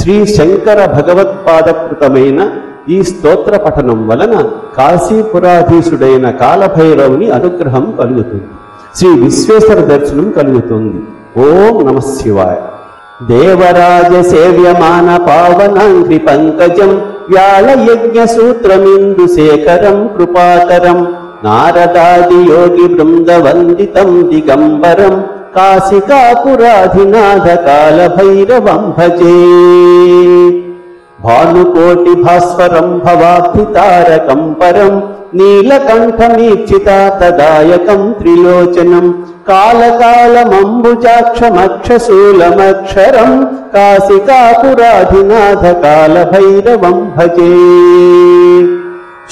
శ్రీ శంకర భగవత్పాదకృతమైన ఈ స్తోత్ర పఠనం వలన కాశీపురాధీశుడైన కాలభైరవుని అనుగ్రహం కలుగుతుంది. శ్రీ విశ్వేశ్వర దర్శనం కలుగుతుంది. ఓం నమః శివాయ. దేవరాజ సేవ్యమాన పావనాంఘ్రి పంకజం వ్యాళయజ్ఞ సూత్రమిందు శేఖరం కృపాకరం నారదాది యోగి బృంద వందితం దిగంబరం కాశికాపురాధినాథ కాలభైరవం భజే. భానుకోటి భాస్వరం భవాబ్ధితారకం పరం నీలకంఠమీక్షితాతదాయకం త్రిలోచనం కాలకాలమంబుజాక్షమక్షశూలమక్షరం కాశికాపురాధినాథ కాలభైరవం భజే.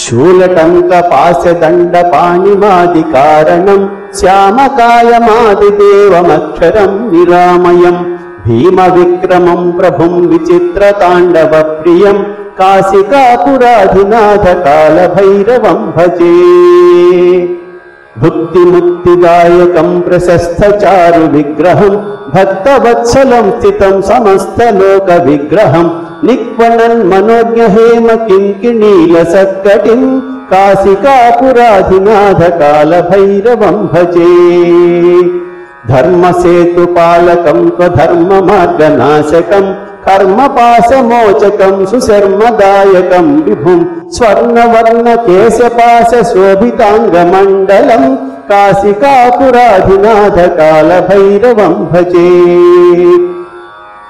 శూలటంకపాశదండపాణిమాదికారణం శ్యామకాయమాదిదేవమక్షరం నిరామయం భీమ విక్రమం ప్రభుం విచిత్రతాండవ ప్రియం కాశికాపురాధినాథ కాలభైరవం భజే. భుక్తిముక్తిదాయకం ప్రశస్తచారు విగ్రహం భక్తవత్సలం స్థితం సమస్తలోక విగ్రహం నిక్వణన్ మనోజ్ఞహేమ కింకిణీల సత్కటిం కాశికాపురాధినాథ కాలభైరవం భజే. ధర్మసేతుపాలకం త్వధర్మ మార్గనాశకం కర్మపాశమోచకం సుశర్మదాయకం విభుం స్వర్ణవర్ణ కేశపాశ శోభితాంగమండలం కాశికాపురాధినాథ కాలభైరవం భజే.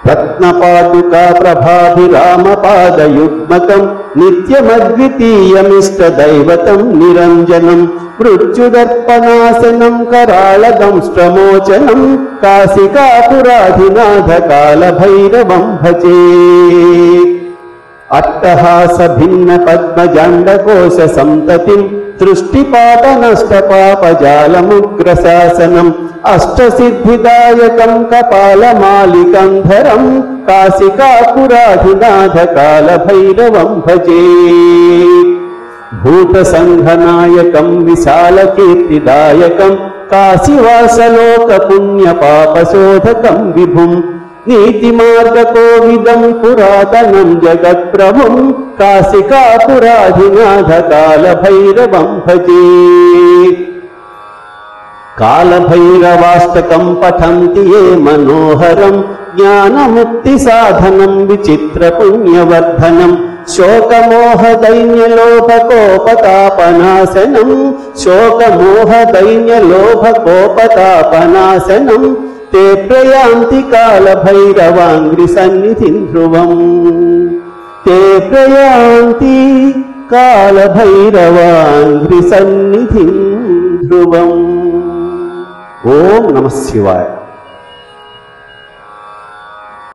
రత్నపాదుకా ప్రభాభిరామపాదయుగ్మకం నిత్యమద్వితీయమిష్టదైవతం నిరంజనం మృత్యుదర్పణాసనం కరాళదంష్ట్రమోచనం కాశికాపురాధినాథ కాలభైరవం భజే. అట్టహాస భిన్న పద్మజాండకోశ సంతతిం దృష్టిపాటనష్టపాపజాలముగ్రశాసనం అష్టసిద్ధిదాయకం కపాలమాలికంధరం కాశికాపురాధినాథ కాలభైరవం భజే. భూతసంఘనాయకం విశాలకీర్తిదాయకం కాశీవాసలోక పుణ్యపాపశోధకం విభుం నీతిమార్గకోవిదం పురాతనం జగత్ప్రభుం కాశికాపురాధినాథ కాలభైరవం భజే. కాలభైరవాష్టకం పఠంతి ఏ మనోహరం జ్ఞానముక్తి సాధనం విచిత్ర పుణ్యవర్ధనం శోకమోహదైన్యలోభకోపతాపనాశనం శోకమోహదైన్యలోభకోపతాపనాశనం తే ప్రయాంతి కాలభైరవాంగ్రి సన్నిధిం ధ్రువం తే ప్రయాంతి కాలభైరవాంగ్రి సన్నిధిం ధ్రువం. ఓం నమః శివాయ.